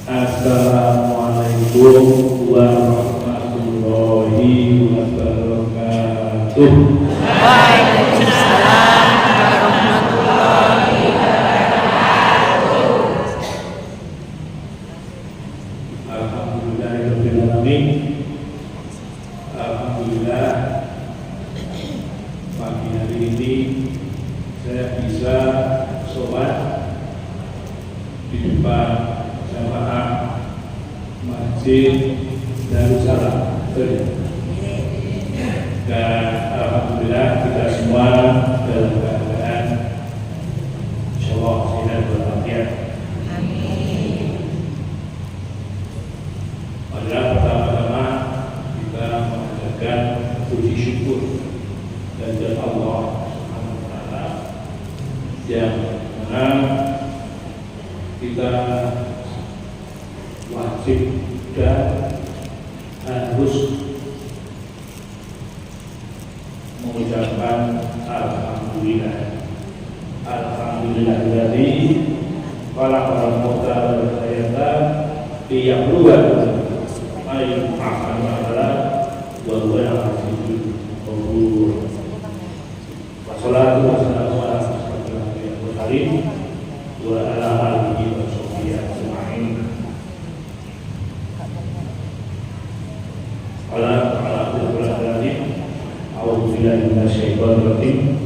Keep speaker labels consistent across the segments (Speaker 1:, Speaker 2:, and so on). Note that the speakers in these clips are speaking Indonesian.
Speaker 1: Assalamualaikum warahmatullahi wabarakatuh.
Speaker 2: Waalaikumsalam warahmatullahi wabarakatuh.
Speaker 1: Alhamdulillahirabbil alamin. Alhamdulillah pagi hari ini saya bisa sholat di depan jamaah Masjid Darussalam, dan alhamdulillah kita semua dalam keadaan insyaallah sehat walafiat.
Speaker 2: Amin.
Speaker 1: Adalah pertama-tama kita mengajarkan puji syukur dan Allah Subhanahu wa taala yang mana kita wajib dan harus mengucapkan alhamdulillah. Alhamdulillahilladzi khalaqal mauta wal hayata liyabluwakum ayyukum ahsanu amala wa huwa al-azizul ghafur. Wassalatu wassalamu ala asyrofil anbiya'i wal mursalin wa ala alihi wa sahbihi ajma'in. A'udzubillahi minasyaitonir rajim.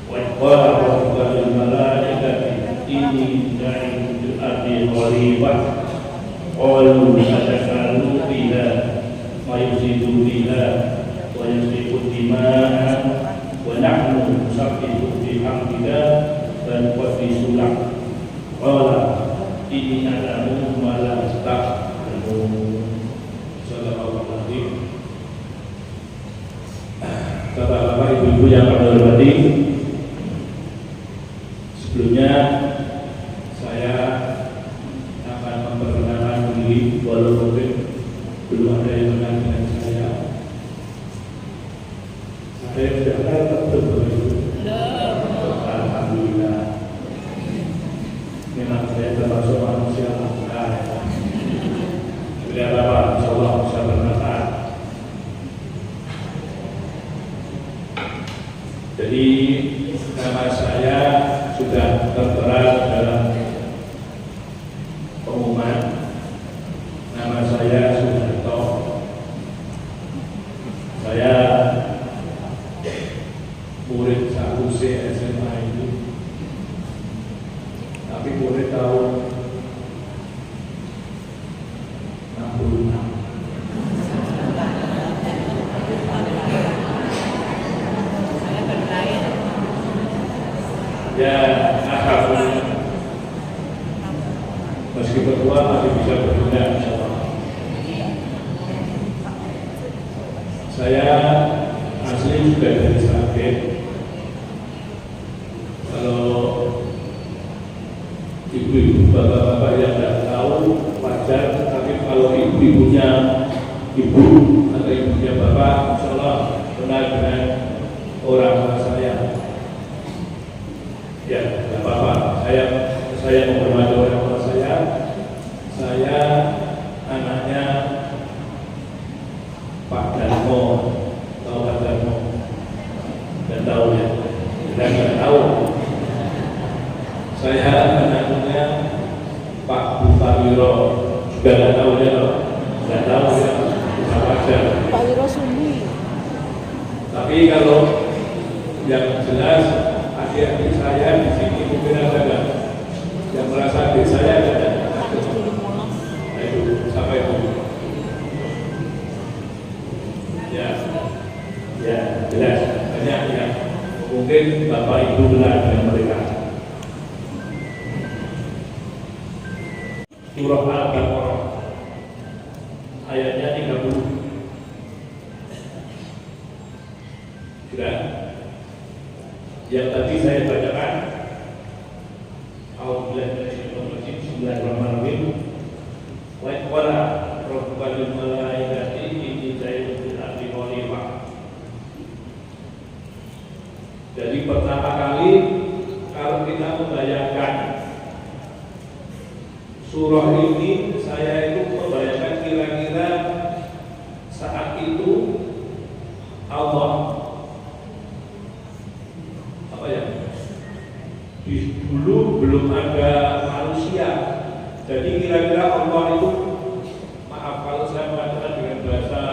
Speaker 1: Wa qala rabbuka lil malaikati inni ja'ilun fil ardi khalifah qalu atakalu fiha ma yusidu fiha wa yasfiku dima'a wa nahnu nusabbihu bihamdika wa nuqaddisu lak. Qala inni a'lamu ma la ta'lamun. Sallallahu alaihi. Bapak-bapak, ibu-ibu yang kami hormati, sebelumnya saya akan memperkenalkan diri walaupun belum ada yang kenal dengan saya. Saya sudah kenal betul. Alhamdulillah. Memang saya termasuk manusia lemah. Tidak apa-apa, insyaallah bisa bermanfaat. Jadi nama saya sudah tertera dalam pengumuman. Nama saya Suharto. Saya murid Sakusi SMA itu, tapi murid tahun 66. Saya asli juga dari Sragen. Kalau ibu-ibu, bapak-bapak yang tidak tahu wajar, tapi kalau ibu-ibunya ibu atau ibunya bapak, insya Allah kenal dengan orang tua saya. Ya, tidak apa-apa. Saya menghormati orang tua saya. Saya anaknya Pak Darmo, tahu Pak Darmo? Dan tahu ya? Dan nggak tahu. Saya anaknya Pak Bupawiro, juga nggak tahu ya, nggak tahu ya, apa aja.
Speaker 2: Pak Wiro Sumbi.
Speaker 1: Tapi kalau yang jelas adik-adik saya di sini mungkin ada yang merasa adik saya ada. Nah, itu sampai itu. Ya, jelas banyak yang mungkin bapak ibu kenal dengan mereka. Surah Al-Baqarah ayatnya 30. Sudah. Yang tadi saya bacakan, Bismillahirrahmanirrahim. Wa qala rabbuka lil malaikati inni ja'ilun fil ardi khalifah. Jadi pertama kali kalau kita membayangkan surah ini, saya itu membayangkan kira-kira saat itu Allah dulu belum ada manusia. Jadi kira-kira Allah itu, maaf kalau saya mengatakan dengan bahasa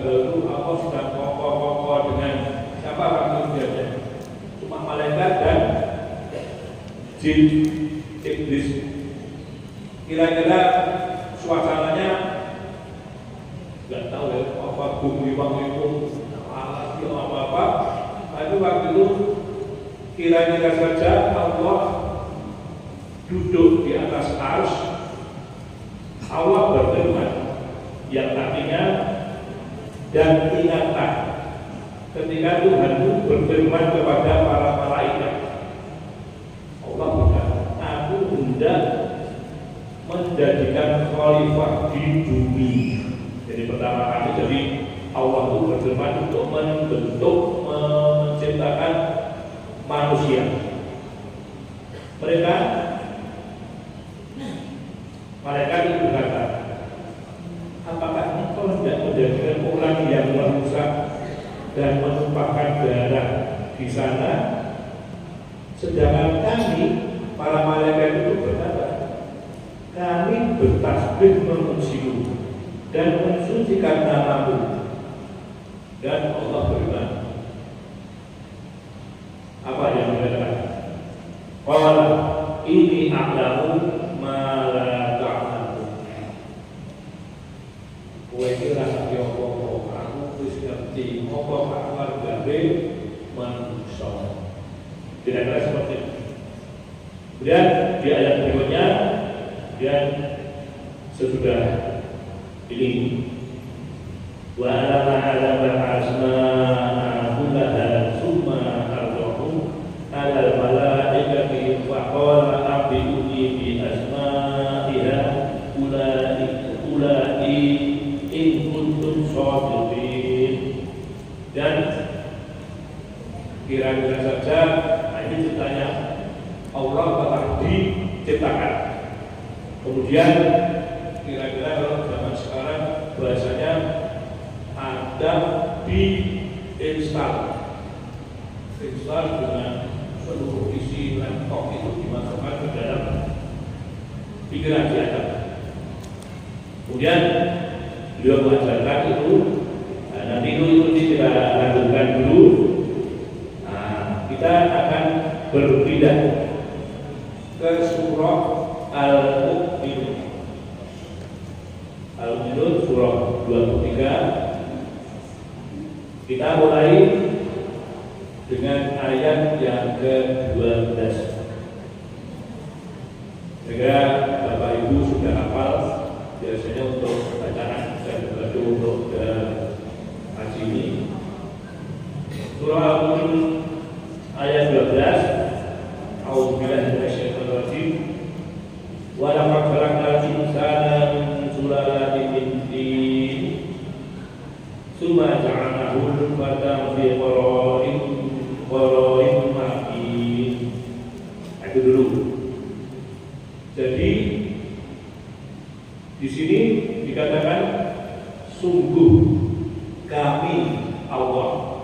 Speaker 1: baru, Allah sudah kokoh-kokoh dengan siapa manusianya? Cuma malaikat dan jin, iblis. Kira-kira suasananya nggak tahu ya, apa bumi itu apa-apa. Tapi waktu itu kira-kira saja Allah duduk di atas arsy. Allah berfirman yang artinya, dan ingatlah ketika Tuhanmu berfirman kepada para malaikat. Allah berkata, aku hendak menjadikan khalifah di bumi. Jadi pertama kali, jadi Allah itu berfirman untuk membentuk, menciptakan manusia. Mereka itu berkata, apakah engkau tidak menjadikan orang yang merusak dan menumpahkan darah di sana? Sedangkan kami, para malaikat itu berkata, kami bertasbih memujimu dan mensucikan namamu. Dan Allah berfirman, apa yang dikatakan? Qala ini a'lamu ma la ta'lamun. Kowe iki ora ngerti apa-apa, aku wis ngerti apa keluargane manusia. Kira-kira seperti itu. Kemudian di ayat berikutnya, dan sesudah ini wa alama asma'a kullaha summa alal malaikati wa qala abiduni bi asma'iha ulai in kuntum shadiqin. Dan kira-kira saja ini ceritanya Allah telah diciptakan. Kemudian kira-kira kalau zaman sekarang bahasanya ada diinstal dengan seluruh isi laptop itu dimasukkan ke dalam pikiran kita. Kemudian beliau mengajarkan itu, nanti itu kita lanjutkan dulu. Kita akan berpindah ke surah Al-Mu'minun. Al-Mu'minun surah 23. Kita mulai dengan ayat yang ke-12. Jika Bapak Ibu sudah hafal, biasanya untuk bacaan dan baju untuk Suma ja'anahu nutfatan fi qararin makin. Itu dulu. Jadi di sini dikatakan sungguh kami Allah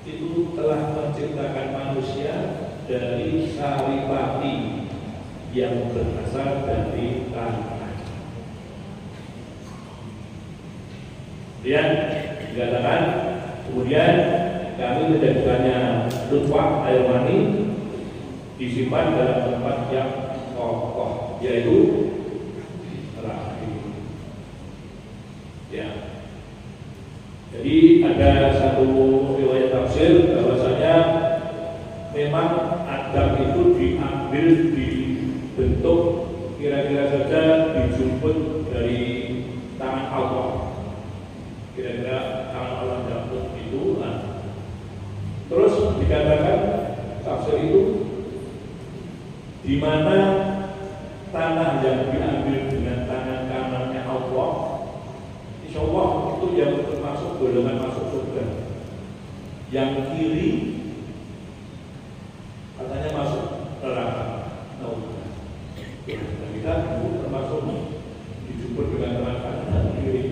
Speaker 1: itu telah menciptakan manusia dari saripati yang berasal dari tanah. Kemudian dikatakan, kemudian kami menjadikannya nutfah air mani disimpan dalam tempat yang kokoh, yaitu rahim. Ya. Jadi ada satu riwayat tafsir bahwasanya memang Adam itu diambil dibentuk kira-kira saja dijemput dari tangan Allah. Kira-kira tangan Allah jemput itu. Terus dikatakan tafsir itu di mana tanah yang diambil dengan tangan kanannya Allah, insya Allah itu yang termasuk golongan masuk surga. Yang kiri katanya masuk neraka. Dan kita termasuk dijemput dengan tangan kanan dan kiri.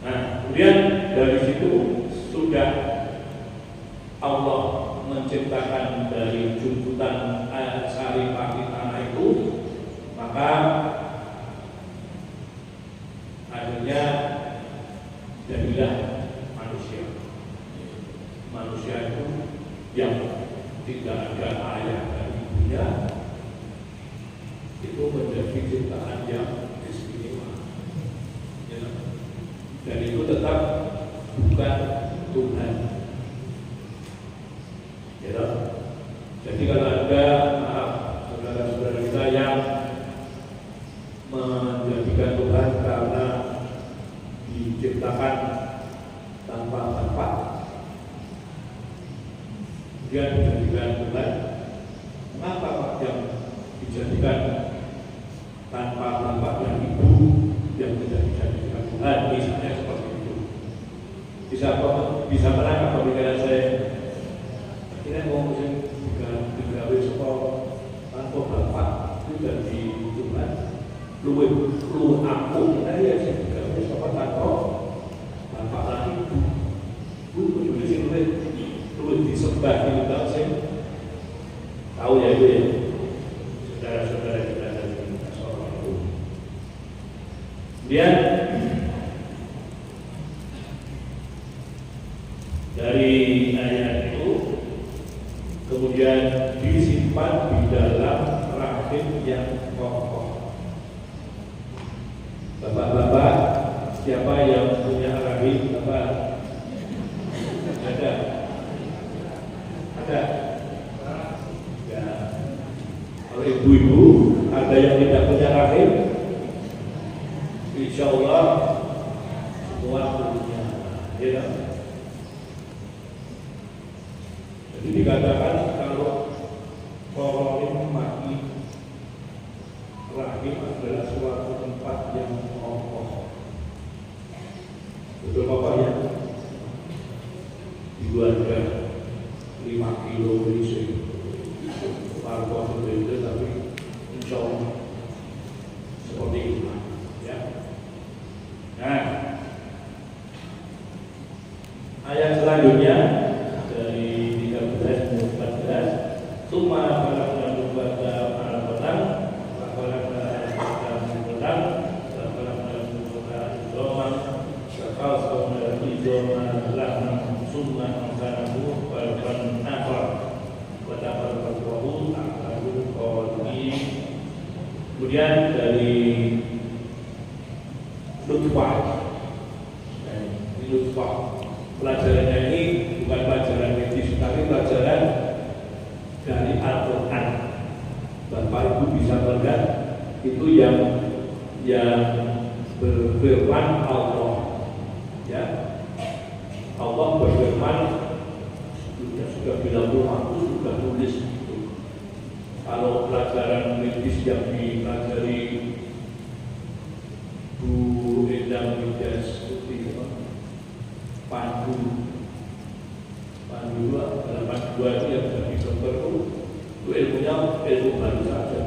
Speaker 1: Nah, kemudian dari situ sudah Allah menciptakan dari jemputan saripati tanah itu, maka akhirnya jadilah manusia. Manusia itu yang tidak ada ayah dan ibunya, itu menjadi ciptaan yang istimewa. Ya. Dan itu tetap bukan Tuhan. Ya. Jadi kalau ada saudara-saudara kita yang menjadikan Tuhan karena diciptakan tanpa tempat, dia dijadikan Tuhan. Mengapa Pak yang dijadikan tanpa tempat yang ibu yang tidak dijadikan Tuhan? Misalnya seperti itu. Bisa menangkap pemikiran saya. Kita mau musim tiga sekolah tanpa bapak itu jadi Tuhan. Lu aku kita ya sih tiga sekolah tanpa bapak lagi. Bu juga sih lu disembah itu tahu sih. Tahu ya itu ya. Saudara-saudara kita dari sekolah itu. Kemudian dari ayat itu kemudian disimpan di dalam rahim yang kokoh. Bapak-bapak, siapa yang punya rahim? Bapak ada? Ada? Ya. Kalau ibu-ibu ada yang tidak punya rahim, insya Allah semua punya. Ya. Jadi dikatakan kalau qararin maki, rahim adalah suatu tempat yang kokoh. Betul Bapak ya? Dibuatkan 5 kilo berisi parpol itu, tapi insya Allah seperti itu ya. Nah, ayat selanjutnya dari 13-14, Suma balakna nubata al-batang, balakna al-batang, balakna nubata al-zoman, sakal sauna al-zoman, lakna summa angkanahu, balkan nafar, badakal berkuahu, angkanahu kawalini. Kemudian dari nutfah, ini nutfah. Pelajarannya ini bukan pelajaran medis, tapi pelajaran dari Al-Quran. Bapak Ibu bisa melihat itu yang berfirman Allah. Ya, Allah berfirman sudah bilang aku sudah tulis itu. Kalau pelajaran medis yang dipelajari yang tidak seperti pandu dalam pandu itu yang dari dokter itu ilmunya ilmu baru saja,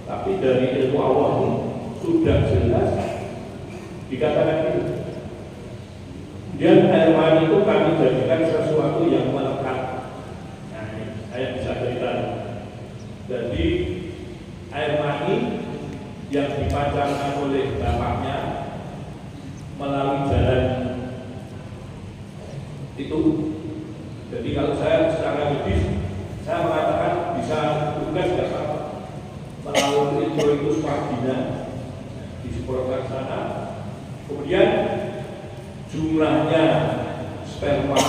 Speaker 1: tapi dari ilmu Allah ini sudah jelas dikatakan itu. Dan air mani itu kami jadikan sesuatu yang melekat. Nah, ini saya bisa cerita. Jadi air mani yang dipancarkan oleh bapaknya melalui jalan itu. Jadi kalau saya secara medis, saya mengatakan bisa tugas dapat melalui introitus vagina disemprotkan sana. Kemudian jumlahnya sperma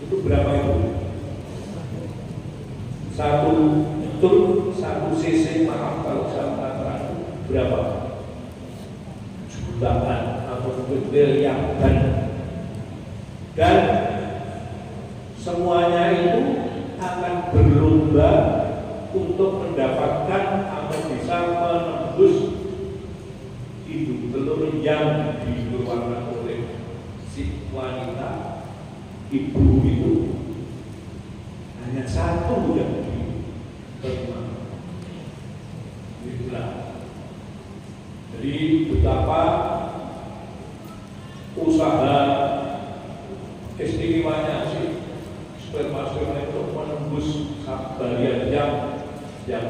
Speaker 1: itu berapa itu? Satu cc, maaf kalau saya mengatakan berapa? Jutaan atau miliaran, dan semuanya itu akan berlomba untuk mendapatkan atau bisa menembus induk telur yang dikeluarkan oleh si wanita ibu itu hanya satu yang diterima. Itulah. Jadi betapa usaha istimewanya si sperma itu menembus bagian yang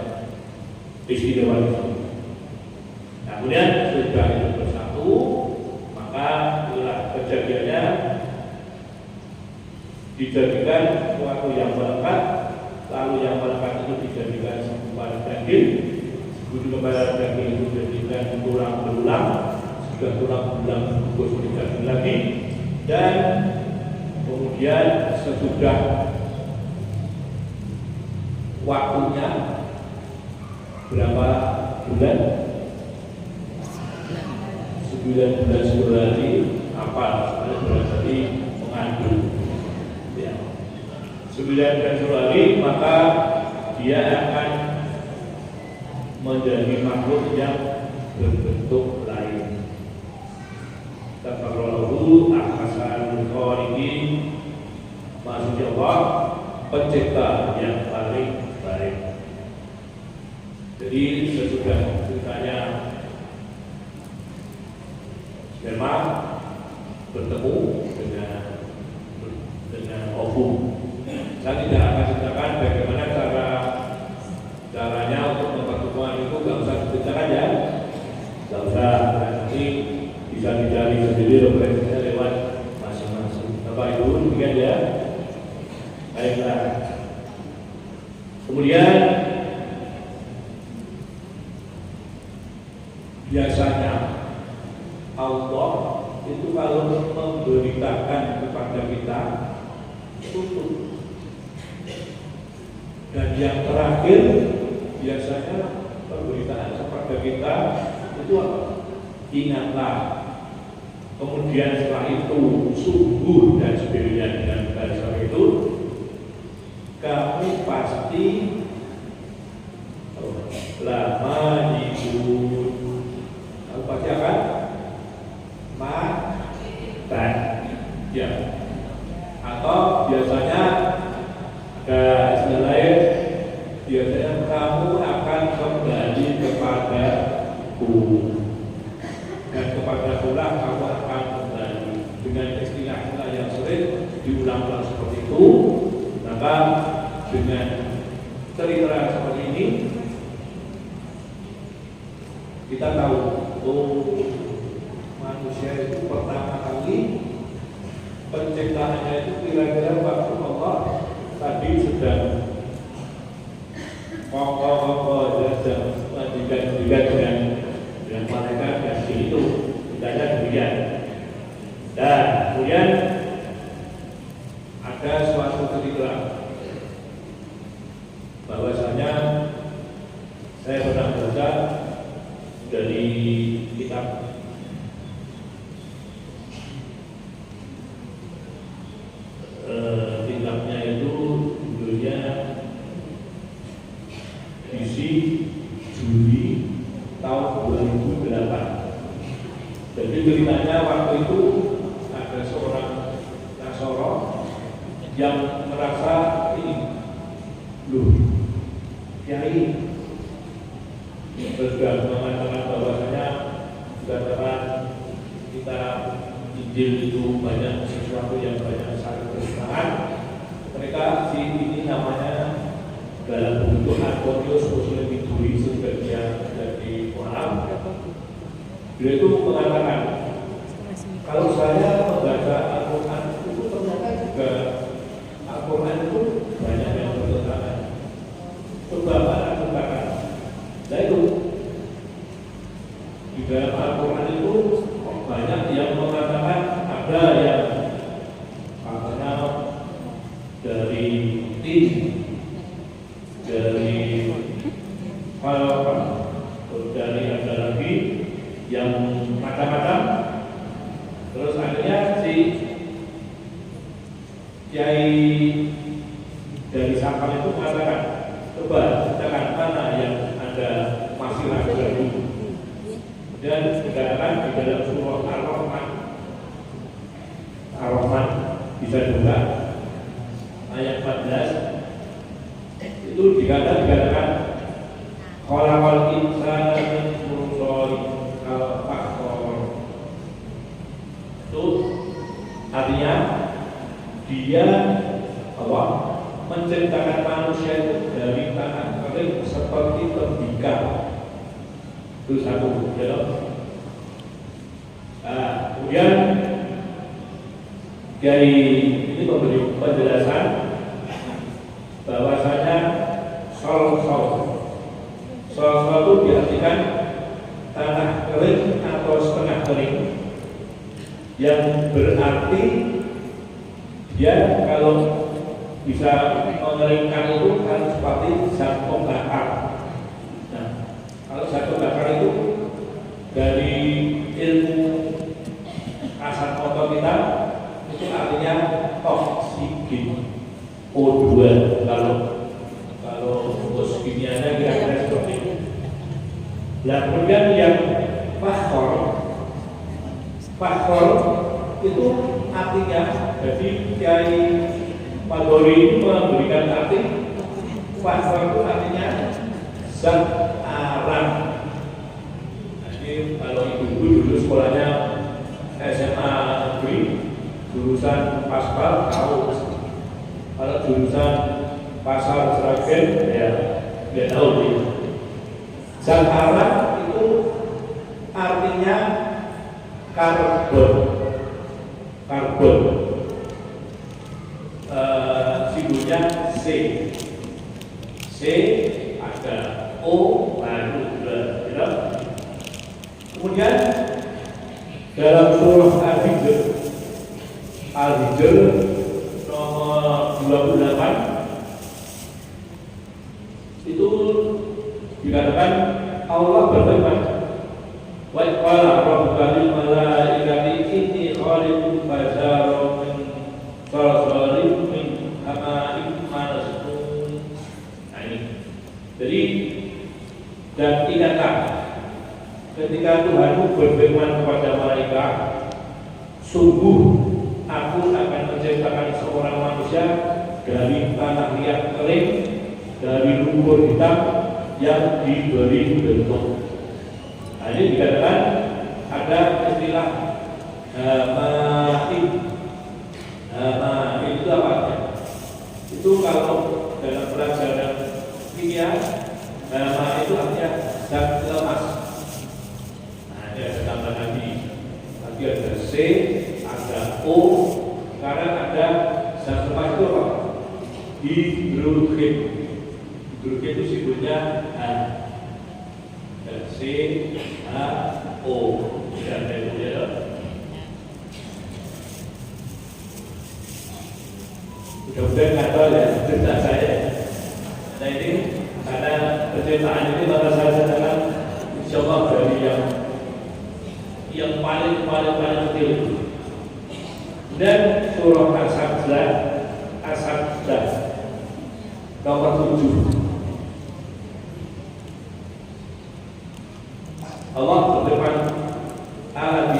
Speaker 1: istimewa itu. Nah, kemudian sudah itu bersatu, maka kejadiannya dijadikan suatu yang melekat, lalu yang melekat itu dijadikan sebuah daging, kemudian daging itu dijadikan tulang belulang, sudah tulang belulang bungkus daging lagi, dan kemudian sesudah waktunya berapa bulan? 9 bulan 10 hari apa? Berarti mengandung. Ya. 9 bulan 10 hari maka dia akan menjadi makhluk yang berbentuk lain. Tabarra'u ahsanul khaliqin, maksudnya Allah pencipta yang paling baik. Jadi sesudah ceritanya sperma bertemu dengan ovum. Saya tidak akan ceritakan bagaimana caranya untuk mempertemuan itu, nggak usah diceritakan ya, nggak usah. Nanti bisa dicari sendiri referensinya lewat masing-masing. Bapak Ibu demikian ya. Baiklah. Kemudian biasanya Allah itu kalau memberitakan kepada kita tutup. Dan yang terakhir biasanya pemberitaan kepada kita itu apa? Ingatlah. Kemudian setelah itu sungguh dan sebagainya dengan bahasa itu, kamu pasti lama hidup. Kamu pasti akan mati, ya. Atau biasanya ada istilah lain, biasanya kamu akan kembali kepadaku, dan kepadakulah kamu akan kembali. Dengan istilah-istilah yang sering diulang-ulang seperti itu, maka dengan cerita seperti ini kita tahu, manusia itu pertama kali penciptaannya itu kira-kira waktu Allah tadi sedang dengan malaikat dan itu tidaknya demikian. Dan kemudian ada suatu ketika bahwasanya saya pernah baca dari kitab kitabnya itu judulnya Visi Juli tahun 2008. Jadi ceritanya waktu itu ada seorang Nasoro yang merasa ini, loh, Kiai sudah mengatakan bahwasanya dikatakan kita Injil itu banyak sesuatu yang banyak saling bertentangan. Mereka ini namanya dalam bentuk Antonius Muslim Miduri sebagai dari orang. Dia itu mengatakan kalau saya membaca Al-Quran itu ternyata juga Al-Quran itu banyak yang bertentangan. Coba mana katakan? Nah itu di dalam Al-Quran itu banyak yang mengatakan ada yang katanya dari tim, dari Falcon, dari ada lagi yang macam-macam. Terus akhirnya si Kiai dari Sampang itu mengatakan, coba katakan mana yang ada masih ragu-ragu. Dan dikatakan di dalam surah Ar-Rahman bisa juga ayat 14 itu dikatakan khalaqal insana min sulsalin kal-fakhar. Itu artinya dia menciptakan manusia itu dari tanah kering seperti tembikar. Itu satu, ya. Kemudian Kiai ini memberi penjelasan bahwasanya sol itu diartikan tanah kering atau setengah kering, yang berarti dia kalau bisa mengeringkan itu kan seperti zat pembakar. Nah, kalau zat pembakar itu dari ilmu asal motor kita itu artinya oksigen O2 kalau rumus kimianya kira-kira seperti itu. Nah, kemudian yang faktor itu artinya, jadi Kiai Padori itu memberikan arti faktor itu artinya zat arang. Jadi kalau ibu-ibu dulu sekolahnya SMA negeri jurusan Paspal tahu, kalau jurusan Pasar Sragen ya nggak tahu dia. Zat arang itu artinya karbon. Simbolnya C ada O baru ya. Kemudian dalam surah Al-Hijr nomor 28 itu dikatakan Allah berfirman, wa qala rabbuka lil malaikati inni khaliqun basharan min salsalin min hama'in masnun. Nah ini. Jadi dan ingatlah ketika Tuhanmu berfirman kepada malaikat, sungguh aku akan menciptakan seorang manusia dari tanah liat kering, dari lumpur hitam yang diberi bentuk. Nah, ini dikatakan ada istilah hama'in. Hama'in itu apa? Itu kalau dalam pelajaran kimia, hama'in itu artinya zat lemas. Nah, ini ada tambah lagi ada C, ada O, sekarang ada zat lemas itu apa? Hidrogen. Hidrogen itu simbolnya H. C, H, O. Dan itu ya. Mudah-mudahan nggak tahu ya cerita saya. Nah ini karena penceritaan ini maka saya katakan insya Allah dari yang paling kecil. Dan surah As-Sajdah nomor 7. Allah berfirman, "Ala bi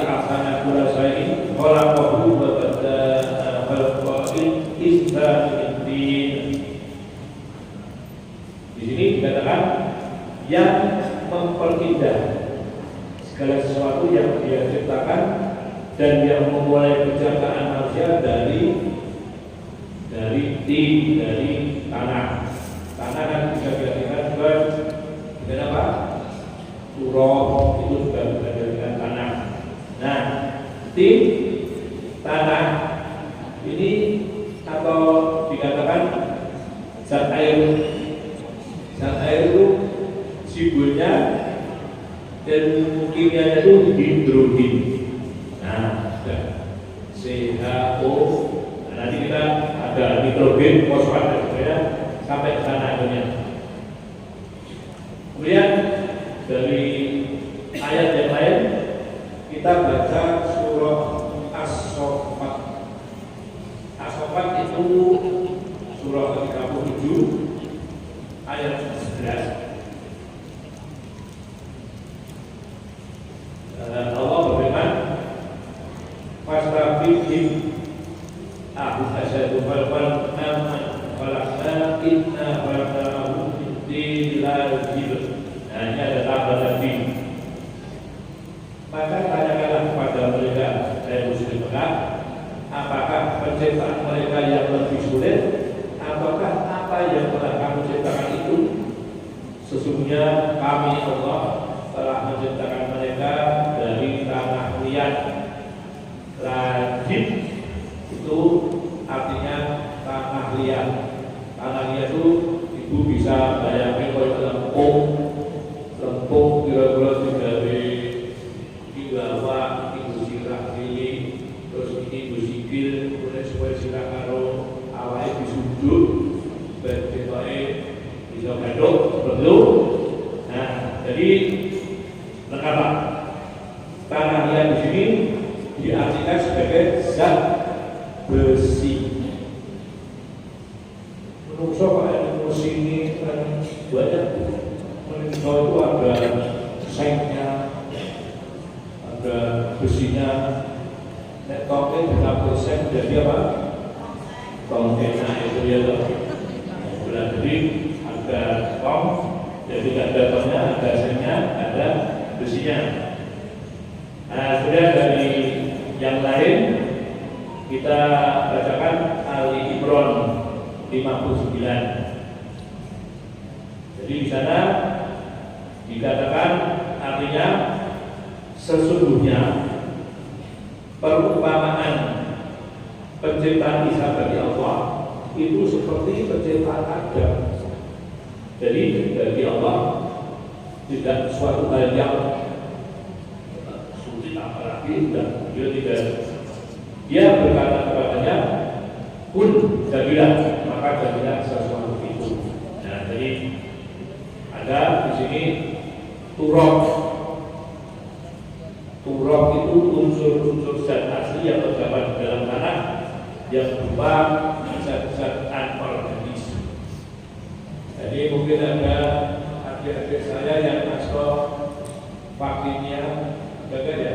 Speaker 1: dan yang memulai penciptaan manusia dari tanah. Tanah kan bisa diartikan juga dengan apa? Turab, itu juga bisa diartikan tanah. Nah, tim tanah ini atau dikatakan zat air. Zat air itu simbolnya dan kimianya itu hidrogen. Nah, CHO. Nah, nanti kita ada nitrogen, fosfat dan sebagainya sampai ke sana akhirnya. Kemudian dari ayat yang lain kita baca surah As-Saffat. As-Saffat itu surah ke-37 ayat 11. Allah berfirman, "Fastaqim aku asyadu falqan falaqna inna falaqnahu di lajib." Nah, ini ada tambah tadi. Maka tanyakanlah kepada mereka, muslim Mekah, apakah penciptaan mereka yang lebih sulit ataukah apa yang telah kamu ciptakan itu? Sesungguhnya kami Allah telah menciptakan mereka dari tanah liat. Lajib itu artinya tanah liat. Tanah liat itu ibu bisa bayangin kalau lempung kira-kira dari Tigawa, ibu sirah ini, terus ini ibu sikil, kemudian supaya sirah karo awalnya disudut, berarti bisa gadok, perlu. Nah, jadi lengkap. Tanah liat di sini diartikan sebagai zat besi. Menurut saya besi ini kan banyak. Menurut itu ada sengnya, ada besinya. Nek tongke berapa persen jadi apa? Tongkenya itu ya loh. Jadi ada tong, jadi ada tongnya, ada sengnya, ada besinya. Nah, kemudian dari yang lain kita bacakan Ali Imran 59. Jadi di sana dikatakan artinya sesungguhnya perumpamaan penciptaan Isa bagi Allah itu seperti penciptaan Adam. Jadi bagi Allah tidak suatu hal yang apalagi dia berkata kepadanya kun jadilah, maka jadilah sesuatu itu. Nah, jadi ada di sini turab itu unsur-unsur zat asli yang terdapat di dalam tanah yang berupa zat-zat anorganis. Jadi mungkin ada adik-adik saya yang masuk vaksinnya gagal ya.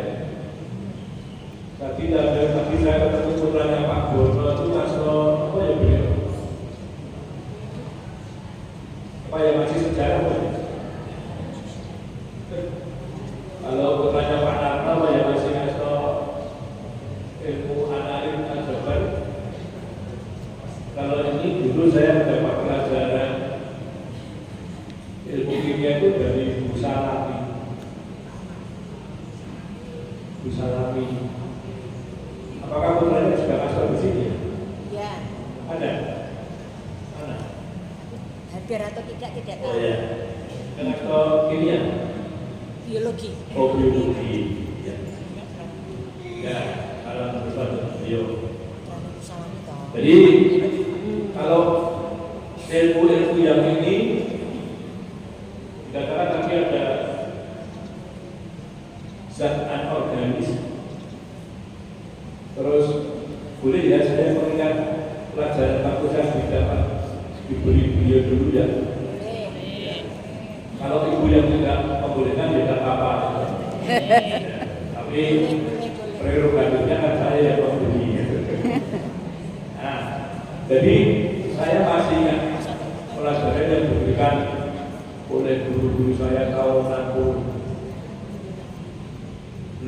Speaker 1: Tadi saya ketemu putranya Pak Bono itu masuk apa ya beliau? Apa ya masih sejarah ya? Kalau putranya Pak Narto apa ya masih masuk ilmu analis aljabar. Kalau ini dulu saya mendapat pelajaran ilmu kimia itu dari Bu Salami. Apakah putranya juga masuk di sini?
Speaker 2: Ya.
Speaker 1: Ada? Mana?
Speaker 2: Hadir atau tidak tahu.
Speaker 1: Oh ya. Kenapa kimia?
Speaker 2: Biologi.
Speaker 1: Oh, biologi. Ya. Ya, kalau betul bio. Jadi kalau ilmu yang ini dikatakan nanti ada zat anorganis. Terus boleh ya saya memberikan pelajaran fakultas dapat diberi beliau dulu ya. Kalau ibu yang tidak membolehkan ya tidak apa-apa. Tapi prerogatifnya kan saya yang memberi. Nah, jadi saya masih ingat pelajaran yang diberikan oleh guru-guru saya tahun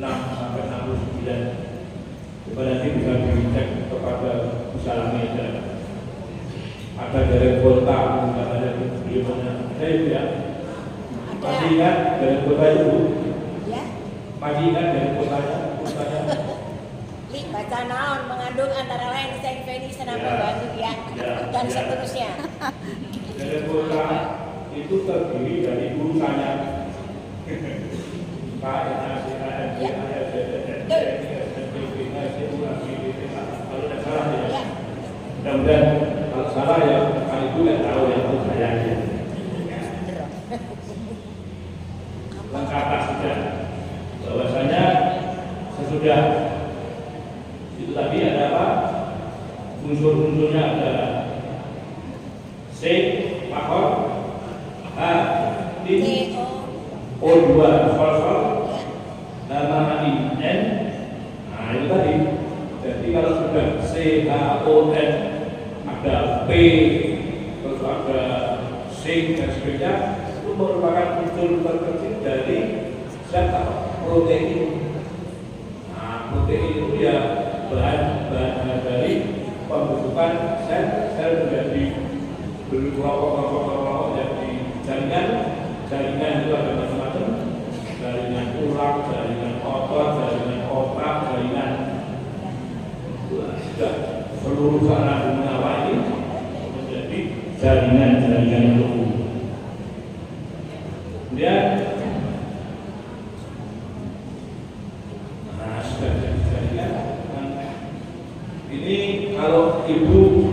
Speaker 1: 66 sampai 69. Coba nanti bisa dicek kepada Salami ada dari kota, ada di mana? Ada itu ya? Masih ingat dari kota itu?
Speaker 2: Ya.
Speaker 1: Masih ingat dari kotanya?
Speaker 2: Baca naon mengandung antara lain Senfeni Senam
Speaker 1: Ya.
Speaker 2: Bantu ya. Dan seterusnya.
Speaker 1: Dari kota itu terdiri dari urusannya. Mudah-mudahan kalau salah ya kali itu nggak tahu yang itu saya aja. Lengkap sudah. Bahwasanya sesudah itu tadi ada apa? Unsur-unsurnya ada C, faktor, H, ini O2, fosfor, nama I, N. Nah itu tadi. Jadi kalau sudah C, H, O, N, ada P, terus ada zinc dan sebagainya, itu merupakan unsur terkecil dari zat protein. Nah, protein itu ya bahan dari pembentukan sel menjadi berkelompok-kelompok jadi jaringan itu ada macam-macam, jaringan tulang, jaringan otot, jaringan otak, jaringan sudah seluruh saraf nyawa ini menjadi jaringan tubuh. Kemudian sudah jadi jaringan. Ini kalau ibu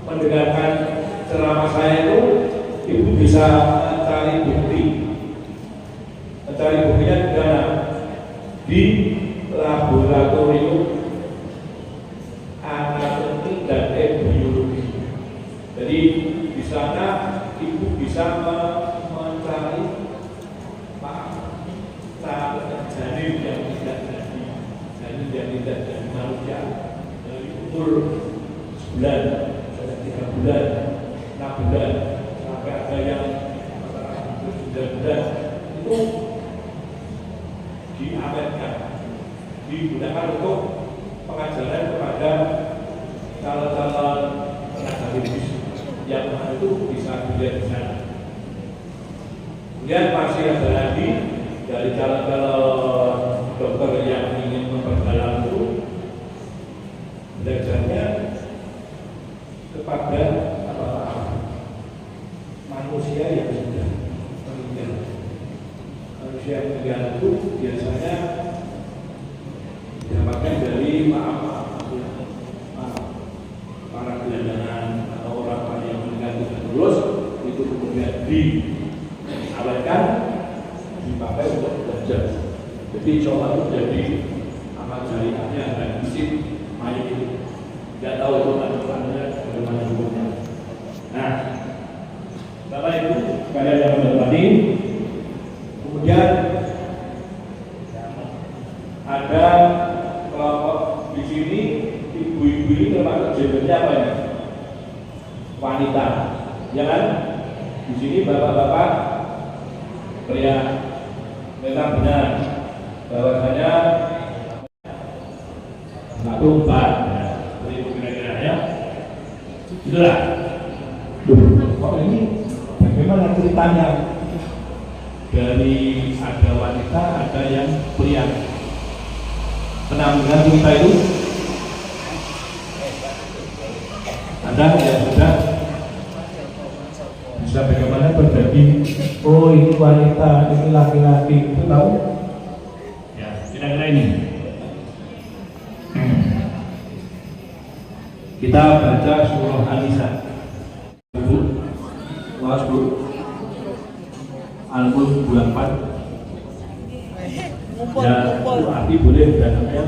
Speaker 1: mendengarkan ceramah saya itu, ibu bisa mencari bukti. Mencari buktinya di mana? Di laboratorium anatomi dan biologi. Jadi di sana ibu bisa mencari janin yang tidak jadi manusia dari umur sebulan, 3 bulan, 6 bulan, sampai ada yang 9 bulan itu diawetkan, digunakan untuk pengajaran kepada calon-calon tenaga medis yang itu bisa dilihat di sana. Kemudian masih ada lagi dari calon-calon dokter yang ingin memperdalam itu belajarnya kepada manusia yang sudah meninggal. Manusia yang meninggal itu biasanya didapatkan dari para gelandangan atau orang yang meninggal tidak lulus, itu kemudian diawetkan, dipakai untuk belajar. Jadi coba itu jadi amal jariahnya dan isi mayat itu. Tidak tahu itu manfaatnya bagaimana hukumnya. Nah, setelah itu kalian yang menghormati, kemudian ada kelompok di sini ibu-ibu ini termasuk gendernya apa ini? Wanita, ya kan? Di sini bapak-bapak pria. Memang benar bahwasanya 1, 4, seperti itu kira-kira ya. Itulah. Kok ini bagaimana ceritanya? Dari ada wanita, ada yang pria. Pernah mendengar cerita itu? Ada yang sudah bisa bagaimana berbagi? Oh ini wanita, ini laki-laki, itu tahu? Ya, kira-kira ini. Kita baca surah An-Nisa. Bu, Was Bu, Al-Mulk bulan 4. Ya, Bu Arti boleh datangnya.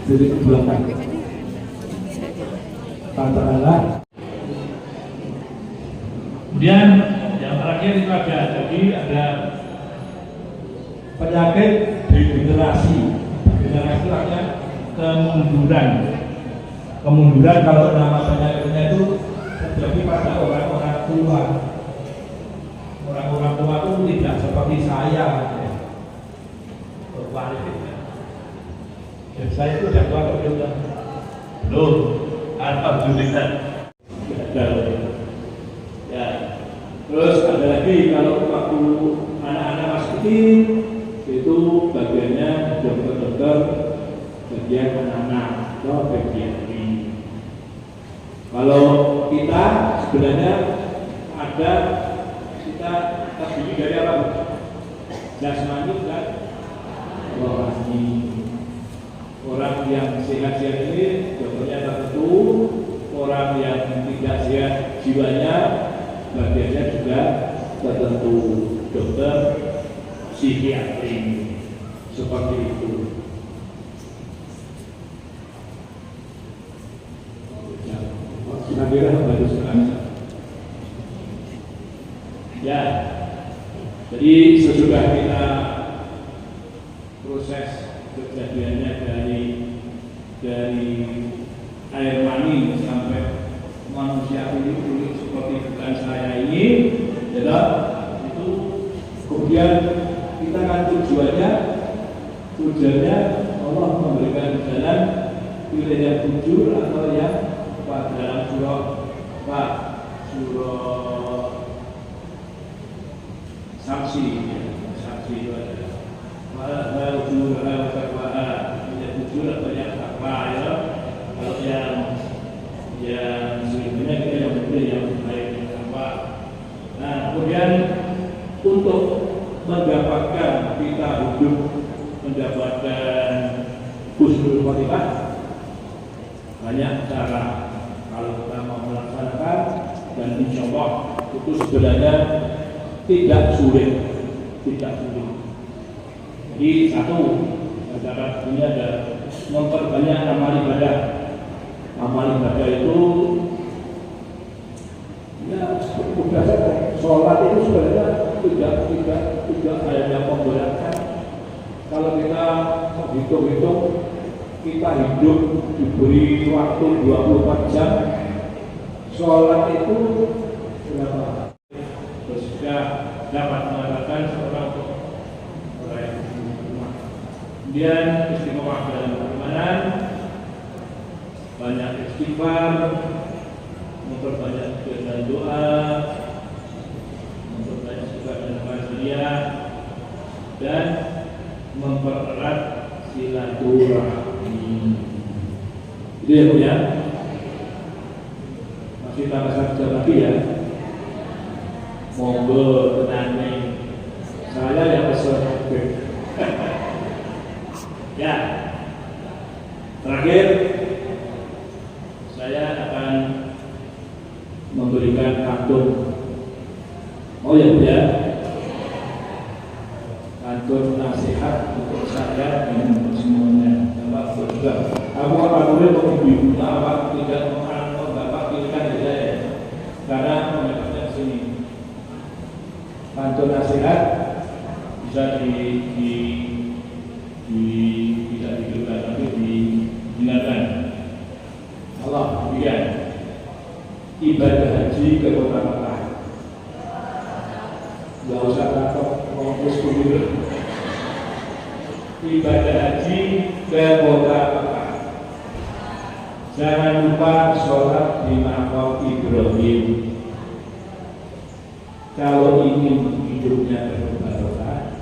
Speaker 1: Jadi belakang. Katakanlah. Kemudian yang terakhir
Speaker 3: terakhir itu jadi ada penyakit degenerasi. Degenerasi itu artinya kemunduran kalau nama penyakitnya itu terjadi pada orang-orang tua. Orang-orang tua itu tidak seperti saya. Saya itu sudah tua atau belum? Belum. Alhamdulillah. Ya. Terus ada lagi kalau waktu anak-anak masih kecil itu bagiannya dokter-dokter bagian anak-anak atau bagian ini. Kalau kita sebenarnya ada kita terdiri dari apa? Jasmani dan rohani. Orang yang sehat-sehat ini dokternya tertentu, orang yang tidak sehat jiwanya bagiannya juga tertentu, dokter psikiatri seperti itu. Kira-kira baru selesai. Ya, jadi sesudah kita proses kejadiannya dari air mani sampai manusia kulit seperti bukan saya ini, ya, itu kemudian kita kan tujuannya Allah memberikan jalan pilih yang jujur atau yang dalam surah saksi itu ada malah jujur atau yang takwa ya. Kalau yang sebenarnya kita yang betul yang baik yang takwa. Nah kemudian untuk mendapatkan kita hidup mendapatkan husnul khotimah banyak cara. Kalau kita mau melaksanakan dan insya Allah itu sebenarnya tidak sulit. Jadi satu cara ini ada memperbanyak amal ibadah. Amal ibadah itu ya sudah sholat itu sebenarnya tidak hanya memberatkan. Kalau kita hitung-hitung kita hidup diberi waktu 24 jam, sholat itu berapa? Sudah dapat mengatakan seorang orang rumah. Kemudian istiqomah dalam beriman, banyak istighfar, memperbanyak dengan doa, memperbanyak juga dengan wasiat, dan mempererat silaturahmi. Itu ya Bu ya. Masih tambah satu jam lagi ya. Monggo tenane. Saya yang pesan. Ya. Terakhir saya akan memberikan pantun. Oh ya Bu ya. Pantun nasihat untuk saya dan untuk semuanya. Bapak juga. Aku boleh untuk ibu bapak tidak mengharapkan bapak pilihkan saya. Karena pendapatnya sini. Pantun nasihat bisa tidak diberikan tapi didengarkan. Allah demikian. Ibadah haji ke kota Mekah. Gak usah takut fokus dulu. Ibadah haji ke kota Mekah. Jangan lupa sholat di makam Ibrahim. Kalau ingin hidupnya berbarokah,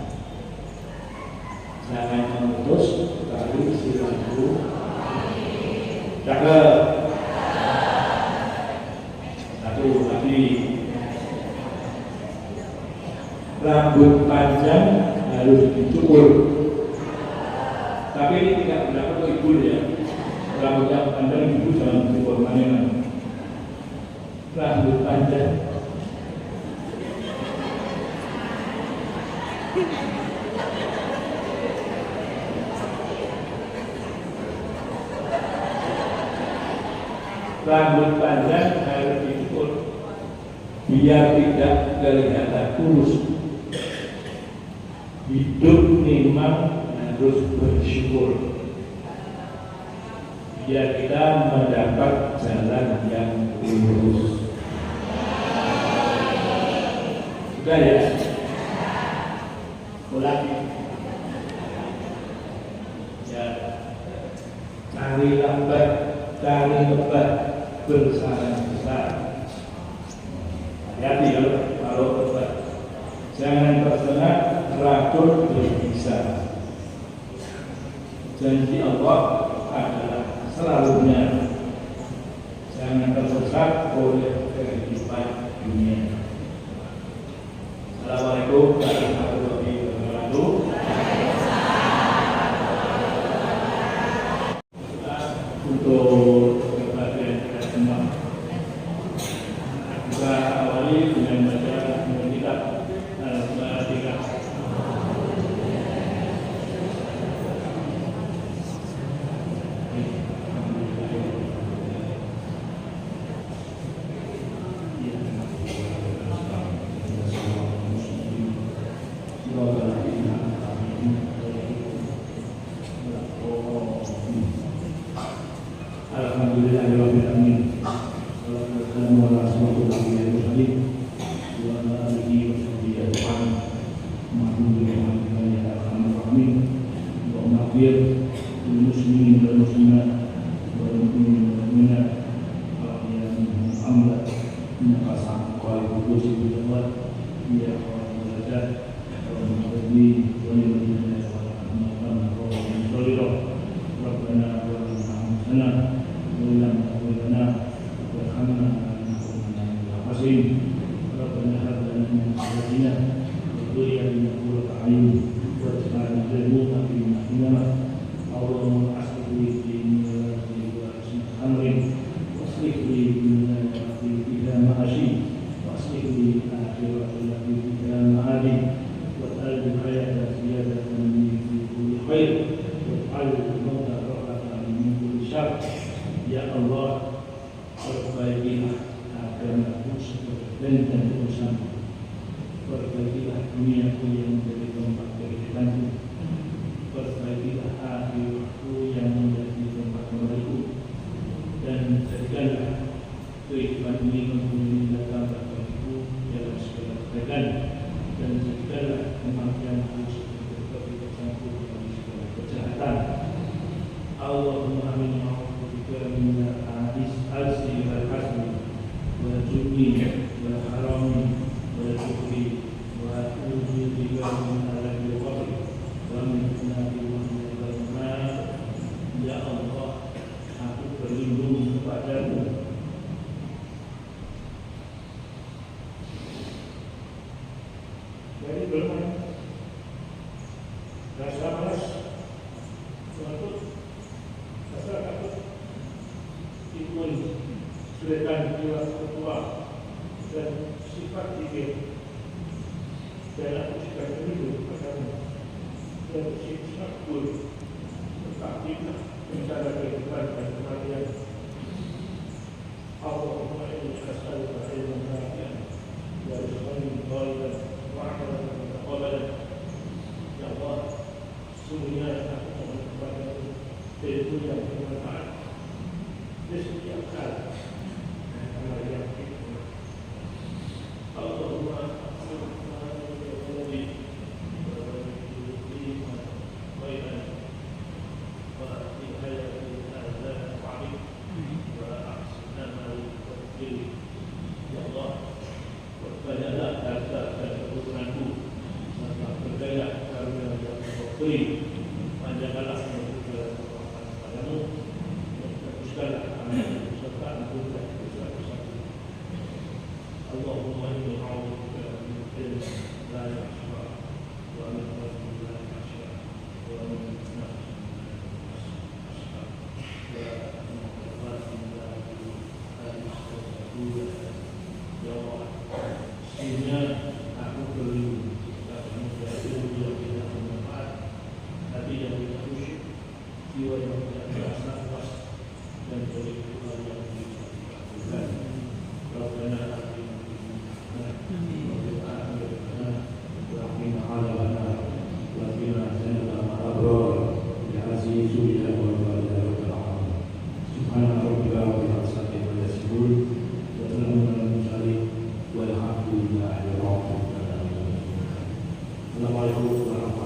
Speaker 3: jangan memutus tali silaturahmi. Cakep. Satu lagi. Rambut panjang harus dicukur. Tapi ini tidak berlaku untuk ibu ya. Rambut yang panjang ibu jangan dicukur mana. Rambut panjang. Rambut panjang harus dicukur. biar tidak kelihatan kurus. Hidup memang harus bersyukur, biar kita mendapat jalan yang lurus. Sudah ya? Ulangi. Ya, cari lambat, cari lebat, bersama besar. Hati-hati ya kalau lebat. Jangan tersengat, racun berbisa. Janji Allah adalah selalunya. Jangan tersesat oleh kehidupan dunia. Assalamualaikum warahmatullahi wabarakatuh. Untuk kepada kita semua, kita awali dengan baca kitab Al-Fatihah. Alhamdulillahirrahmanirrahim. Wassalamu ala rasulillah wa ala alihi wa sahbihi ajma'in. Alhamdulillah ya arhamar rahimin. Wa maghfir lil muslimin wal muslimat wal mu'minin wal mu'minat wa amla innaka sami'un qarib bil jawab ya Allah wa nabi wa lillahi wa rahmatullahi wa barakatuh. Rabbana wa lana ولم لنا وارحمنا وارحمنا بالعظيم. ربنا هب لنا من ازواجنا وذرياتنا قرة اعين واجعلنا للمتقين اماما. اللهم اصلح لي ديني ولا وحسن امري واصلح لي دنياي التي فيها معاشي واصلح لي اخرتي التي فيها معادي واجعل الحياة زيادة لي في كل خير واجعل الموت راحة من كل شر. Ya Allah, perbaikilah agamaku dan urusanku. Perbaikilah duniaku yang menjadi tempat kehidupanku. Perbaikilah akhirku yang menjadi tempat kembaliku. Dan jadikanlah kehidupan ini mempunyai nilai tambah bagiku dalam segala kebaikan. Dan jadikanlah kematianku sebagai kebijakanku dari segala kejahatan. Allahumma amin. من الحديث الألسي والحسن والجبن والحرام والكفر وأعوذ بك من عذاب القبر ومن فتنة المحيا والممات. Ya Allah, aku berlindung kepadamu dari berbagai rasa malas, takut, rasa takut, imun, sulitan jiwa ketua dan sifat diri. Dan aku juga berlindung kepadamu dan sifat buruk, tetapi mencari kehidupan dan kematian. Allahumma inni as'aluka ilman nafi'an wa rizqan thayyiban wa 'amalan mutaqabbalan. Ya Allah, sesungguhnya aku mohon kepadamu ilmu yang bermanfaat di setiap hal dan amal yang hikmah. Allahumma panjangkanlah padamu dan teruskanlah amin serta ampunkan dosa-dosa. Allahumma inni a'udzubika min ilmin la yahsa wa min qalbin la yakhsha wa min nafsin la tashqa wa min qalbin la yahsa. Ya Allah, sesungguhnya aku berlindung kepadamu dari ilmu yang tidak bermanfaat, hati yang tidak khusyuk, jiwa yang tidak merasa puas, dan dari Tuhan yang tidak dilakukan. Rabbana atina fid dunya
Speaker 1: Assalamualaikum warahmatullahi wabarakatuh.